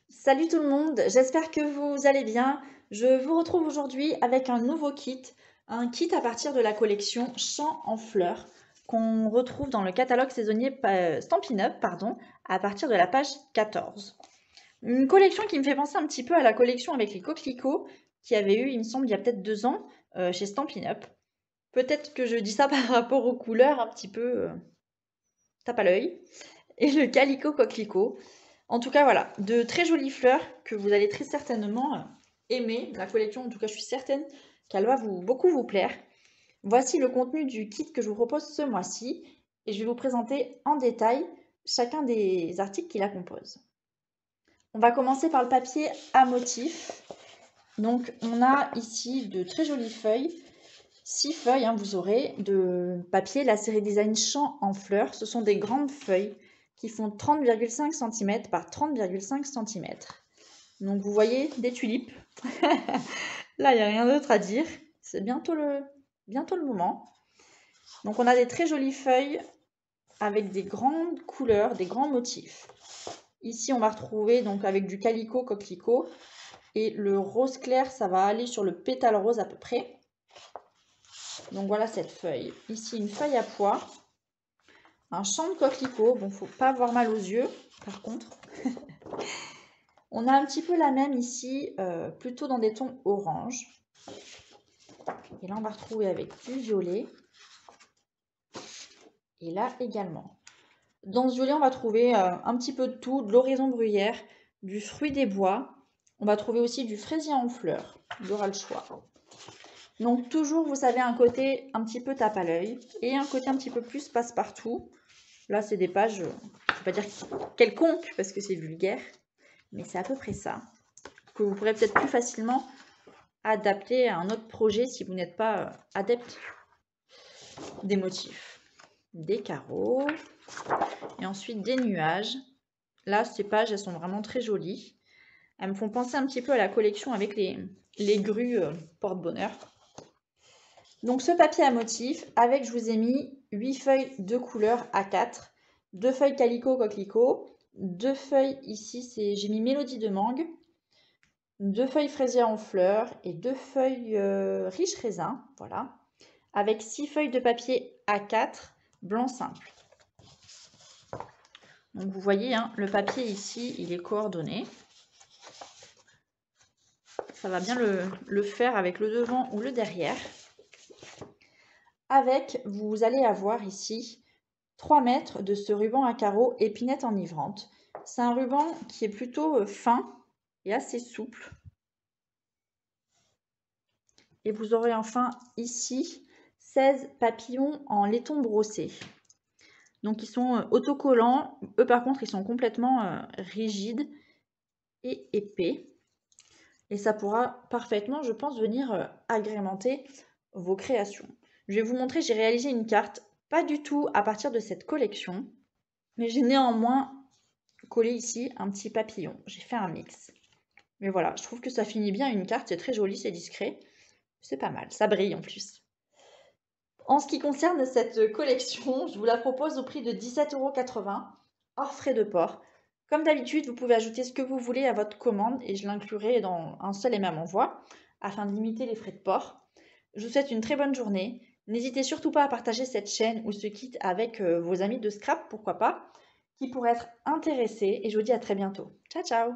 Salut tout le monde, j'espère que vous allez bien. Je vous retrouve aujourd'hui avec un nouveau kit, un kit à partir de la collection Chants en fleurs qu'on retrouve dans le catalogue saisonnier Stampin' Up, à partir de la page 14. Une collection qui me fait penser un petit peu à la collection avec les coquelicots qu'il y avait eu, il me semble, il y a peut-être 2 ans chez Stampin' Up. Peut-être que je dis ça par rapport aux couleurs un petit peu tape à l'œil. Et le calico coquelicot. En tout cas, voilà, de très jolies fleurs que vous allez très certainement aimer. La collection, en tout cas, je suis certaine qu'elle va beaucoup vous plaire. Voici le contenu du kit que je vous propose ce mois-ci et je vais vous présenter en détail chacun des articles qui la composent. On va commencer par le papier à motif. Donc, on a ici de très jolies feuilles. 6 feuilles, vous aurez de papier, la série design Chants en fleurs. Ce sont des grandes feuilles qui font 30,5 cm par 30,5 cm. Donc vous voyez des tulipes. Là, il n'y a rien d'autre à dire. C'est bientôt le moment. Donc on a des très jolies feuilles avec des grandes couleurs, des grands motifs. Ici, on va retrouver donc avec du calico coquelicot. Et le rose clair, ça va aller sur le pétale rose à peu près. Donc voilà cette feuille. Ici, une feuille à pois. Un champ de coquelicot. Bon, faut pas avoir mal aux yeux, par contre. On a un petit peu la même ici, plutôt dans des tons orange. Et là, on va retrouver avec du violet. Et là également. Dans ce violet, on va trouver un petit peu de tout, de l'oraison bruyère, du fruit des bois. On va trouver aussi du fraisier en fleurs. Il y aura le choix. Donc toujours, vous savez, un côté un petit peu tape à l'œil et un côté un petit peu plus passe-partout. Là, c'est des pages, je ne vais pas dire quelconques parce que c'est vulgaire, mais c'est à peu près ça. Que vous pourrez peut-être plus facilement adapter à un autre projet si vous n'êtes pas adepte des motifs. Des carreaux et ensuite des nuages. Là, ces pages, elles sont vraiment très jolies. Elles me font penser un petit peu à la collection avec les grues porte-bonheur. Donc ce papier à motif, avec, je vous ai mis 8 feuilles de couleur A4, 2 feuilles calico coquelicot, 2 feuilles ici, j'ai mis mélodie de mangue, 2 feuilles fraisier en fleurs et 2 feuilles riche raisin, voilà, avec 6 feuilles de papier A4 blanc simple. Donc vous voyez, le papier ici, il est coordonné. Ça va bien le faire avec le devant ou le derrière. Avec, vous allez avoir ici 3 mètres de ce ruban à carreaux épinette enivrante. C'est un ruban qui est plutôt fin et assez souple. Et vous aurez enfin ici 16 papillons en laiton brossé. Donc ils sont autocollants. Eux par contre, ils sont complètement rigides et épais. Et ça pourra parfaitement, je pense, venir agrémenter vos créations. Je vais vous montrer, j'ai réalisé une carte, pas du tout à partir de cette collection, mais j'ai néanmoins collé ici un petit papillon. J'ai fait un mix. Mais voilà, je trouve que ça finit bien une carte, c'est très joli, c'est discret. C'est pas mal, ça brille en plus. En ce qui concerne cette collection, je vous la propose au prix de 17,80 € hors frais de port. Comme d'habitude, vous pouvez ajouter ce que vous voulez à votre commande et je l'inclurai dans un seul et même envoi afin de limiter les frais de port. Je vous souhaite une très bonne journée. N'hésitez surtout pas à partager cette chaîne ou ce kit avec vos amis de scrap, pourquoi pas, qui pourraient être intéressés et je vous dis à très bientôt. Ciao ciao!